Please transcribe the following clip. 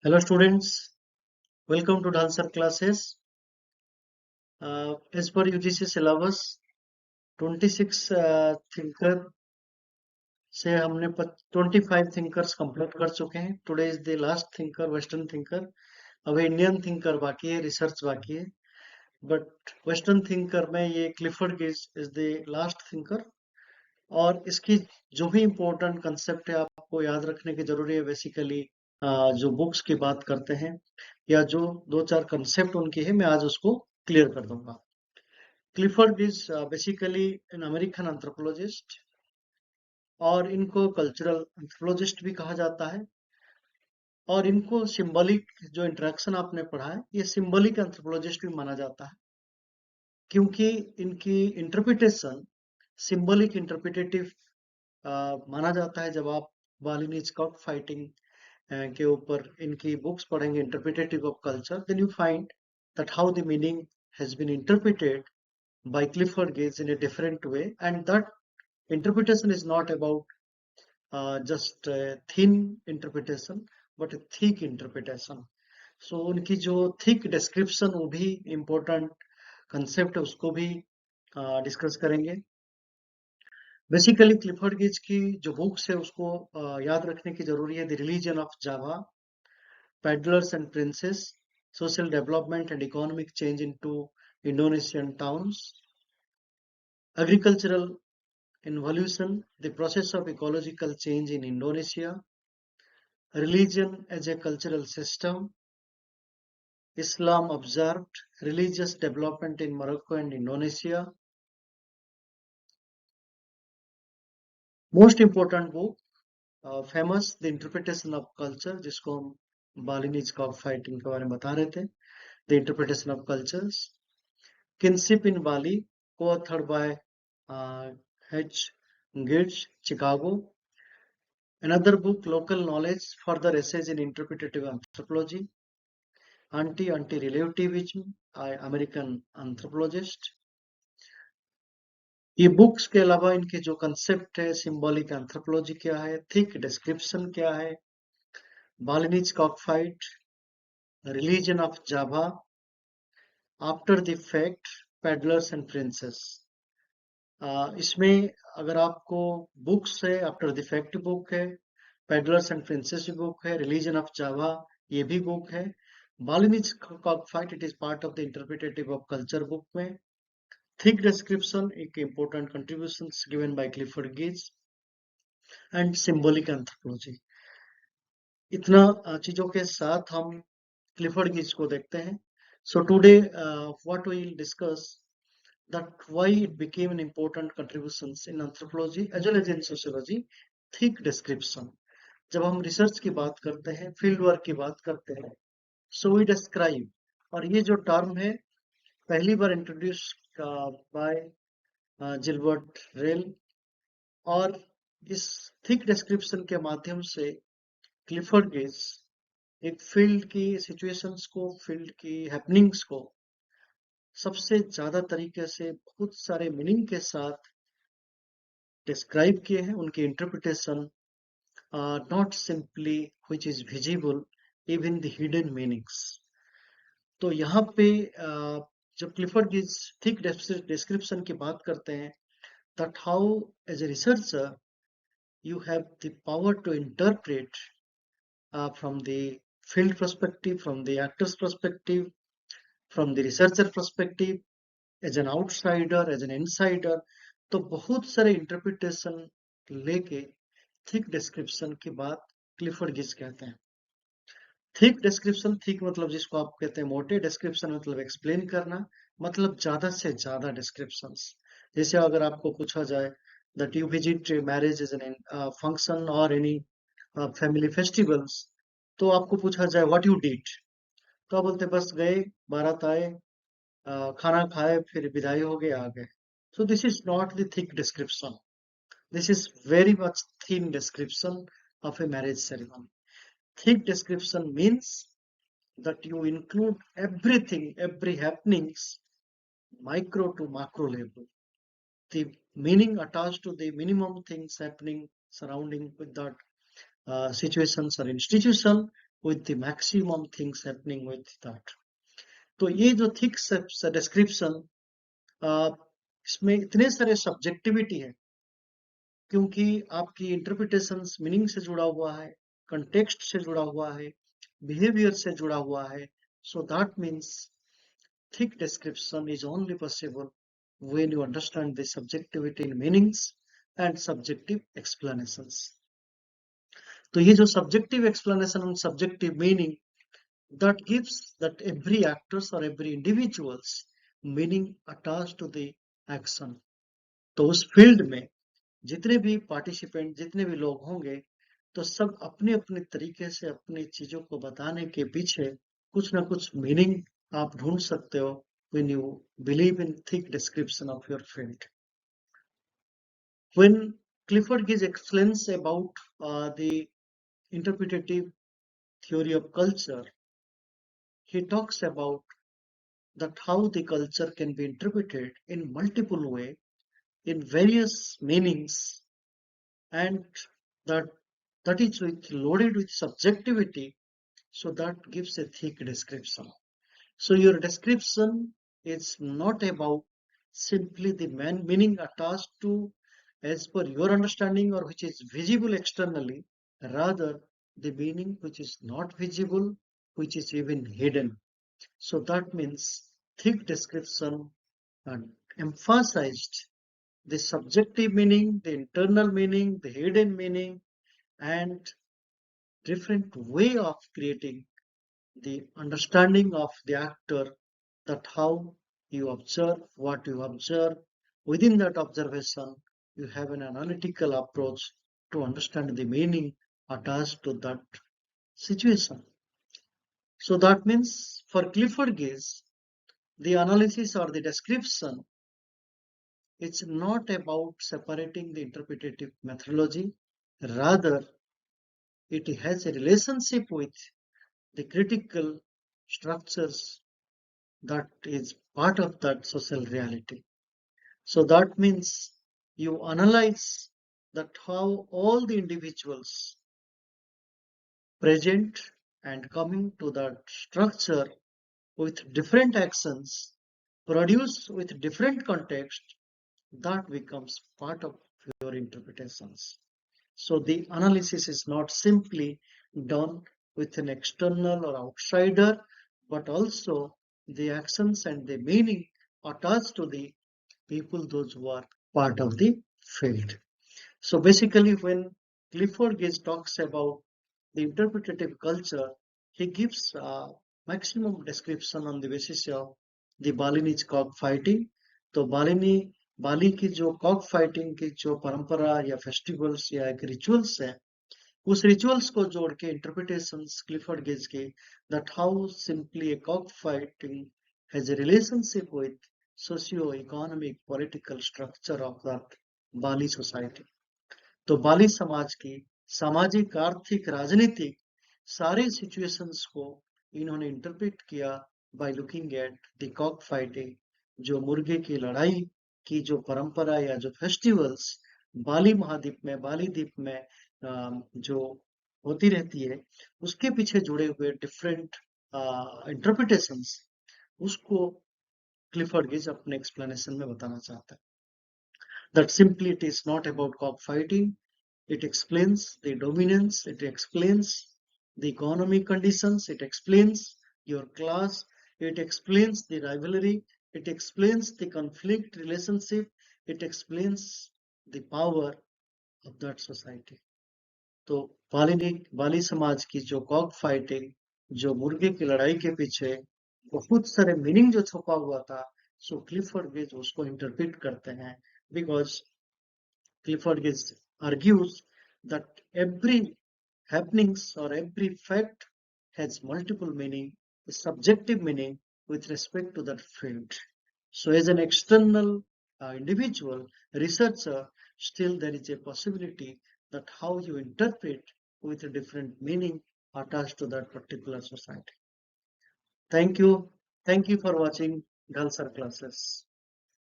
Hello students, welcome to Dhal sir classes. As per UGC syllabus, 26 thinker से हमने 25 thinkers complete कर चुके हैं. Today is the last thinker, Western thinker. अब Indian thinker बाकी है, रिसर्च बाकी है. बट वेस्टर्न थिंकर में ये Clifford Gits is the last thinker. और इसकी जो भी इम्पोर्टेंट कंसेप्ट है आपको याद रखने की जरूरी है. बेसिकली जो बुक्स की बात करते हैं या जो दो चार कंसेप्ट उनकी है, मैं आज उसको क्लियर कर दूंगा. Clifford is basically an American anthropologist और इनको कल्चरल एंथ्रोपोलॉजिस्ट भी कहा जाता है. और इनको सिंबॉलिक जो इंटरेक्शन आपने पढ़ा है, ये सिंबॉलिक एंथ्रोपोलॉजिस्ट भी माना जाता है क्योंकि इनकी इंटरप्रिटेशन सिंबॉलिक इंटरप्रिटेटिव माना जाता है. जब आप बालिनीज कॉक फाइटिंग के ऊपर इनकी बुक्स पढ़ेंगे, interpretative of culture, then you find that how the meaning has been interpreted by Clifford Geertz in a different way, and that interpretation is not about just a thin interpretation but a thick interpretation. So उनकी जो thick description वो भी important concept है, उसको भी discuss करेंगे. Basically Clifford Gits की जो बुक्स है उसको याद रखने की जरूरी है. The religion of Java, Peddlers and Princes, Social Development and Economic Change into Indonesian Towns, Agricultural Involution, The Process of Ecological Change in Indonesia, Religion as a Cultural System, Islam Observed, Religious Development in Morocco and Indonesia. Most important book, famous, The Interpretation of Culture, जिसको हम Balinese cock fighting के बारे में बता रहे थे. The Interpretation of Cultures, Kinship in Bali, co-authored by H. Geertz, Chicago. Another book, Local Knowledge, Further Essays in Interpretative Anthropology, Anti-Relativism, American Anthropologist. ये books के अलावा इनके जो कंसेप्ट है, सिंबॉलिक एंथ्रोपोलॉजी क्या है, थिक डिस्क्रिप्शन क्या है, Balinese cockfight, religion of Java, after the fact, peddlers and princes. इसमें अगर आपको बुक्स है, आफ्टर द फैक्ट बुक है, पेडलर्स एंड प्रिंसेस की बुक है, रिलीजन ऑफ जावा ये भी बुक है, Balinese cockfight it is part of the interpretative of culture book में, थिक डिस्क्रिप्शन एक important contributions given by Clifford Geertz, and symbolic anthropology. इतना चीजों के साथ हम क्लिफर्ड गिट्स को देखते हैं. So today what we will discuss that why it became an important contributions in anthropology as well as in sociology, thick description. जब हम रिसर्च की बात करते हैं, फील्ड वर्क की बात करते हैं, so we describe. और ये जो टर्म है पहली बार इंट्रोड्यूस बाय जिल्बर्ट रेल, और इस थिक डिस्क्रिप्शन के माध्यम से क्लिफर्ड गिट्स एक फील्ड की सिचुएशंस को, फील्ड की हैपनिंग्स को सबसे ज्यादा तरीके से बहुत सारे मीनिंग के साथ डिस्क्राइब किए हैं. उनकी interpretation not simply which is visible, even the hidden meanings. तो यहाँ पे जब क्लिफर्ड गिट्स थिक डिस्क्रिप्शन की बात करते हैं, that how as a researcher you have the power to interpret from the field perspective, from the actor's perspective, from the researcher perspective, as an outsider, as an insider. तो बहुत सारे interpretation लेके thick description की बात Clifford Gits कहते हैं. Thick description, thick मतलब जिसको आप कहते हैं मोटे, डिस्क्रिप्शन मतलब एक्सप्लेन करना, मतलब ज्यादा से ज्यादा डिस्क्रिप्शंस. जैसे अगर आपको पूछा जाए that you visit marriage as an function or any family festivals, तो आपको पूछा जाए what you did, तो आप बोलते बस गए, बारात आए, खाना खाए, फिर विदाई हो गए, आ गए. So this is not the thick description. This is very much thin description of a marriage ceremony. Thick description means that you include everything, every happenings, micro to macro level. The meaning attached to the minimum things happening surrounding with that situations or institution, with the maximum things happening with that. तो ये जो thick description, इसमें इतने सारे subjectivity है क्योंकि आपकी interpretations meaning से जुड़ा हुआ है, कंटेक्स्ट से जुड़ा हुआ है, बिहेवियर से जुड़ा हुआ है. So that means thick description is only possible when you understand the subjectivity in meanings and subjective explanations. तो ये जो subjective explanation and subjective meaning that gives that every actors or every individuals meaning attached to the action. तो उस field में जितने भी participant, जितने भी लोग होंगे, तो सब अपने अपने तरीके से अपनी चीजों को बताने के पीछे कुछ ना कुछ मीनिंग आप ढूंढ सकते हो when you believe in thick description of your field. When Clifford Geertz explains about the interpretative theory of culture, he talks about that how the culture can be interpreted in multiple ways, in various meanings, and that is loaded with subjectivity, so that gives a thick description. So your description is not about simply the meaning attached to as per your understanding or which is visible externally, rather the meaning which is not visible, which is even hidden. So that means thick description and emphasized the subjective meaning, the internal meaning, the hidden meaning, and different way of creating the understanding of the actor, that how you observe what you observe. Within that observation, you have an analytical approach to understand the meaning attached to that situation. So that means for Clifford Geertz, the analysis or the description, it's not about separating the interpretative methodology, rather it has a relationship with the critical structures that is part of that social reality. So that means you analyze that how all the individuals present and coming to that structure with different actions produced with different context, that becomes part of your interpretations. So the analysis is not simply done with an external or outsider, but also the actions and the meaning attached to the people, those who are part of the field. So basically, when Clifford Geertz talks about the interpretative culture, he gives maximum description on the basis of the Balinese cockfighting. तो बाली की जो cock fighting की जो परंपरा या festivals या एक rituals है, उस रिचुअल्स को जोड़ के इंटरप्रिटेशंस क्लिफोर्ड गेज के that how simply a cockfighting has a relationship with socio-economic political structure of that Bali society. तो बाली समाज की सामाजिक, आर्थिक, राजनीतिक सारे सिचुएशंस को इन्होंने इंटरप्रेट किया by looking at the cock fighting, जो मुर्गे की लड़ाई की जो परंपरा या जो फेस्टिवल्स बाली महाद्वीप में, बाली द्वीप में जो होती रहती है, उसके पीछे जुड़े हुए डिफरेंट इंटरप्रिटेशंस, उसको क्लिफोर्ड गेज अपने एक्सप्लेनेशन में बताना चाहता है. That simply it is not about cockfighting. It explains the dominance, it explains the economic conditions, it explains your class, it explains the rivalry, it explains the conflict relationship, it explains the power of that society. तो बाली समाज की जो cock fighting, जो मुर्गे की लड़ाई के पीछे बहुत सारे मीनिंग जो छुपा हुआ था, सो क्लिफोर्ड गेज उसको इंटरप्रेट करते हैं, because Clifford Geertz argues that every happenings or every fact has multiple meaning, a subjective meaning with respect to that field. So as an external individual researcher, still there is a possibility that how you interpret with a different meaning attached to that particular society. Thank you. Thank you for watching Dhal Sir classes.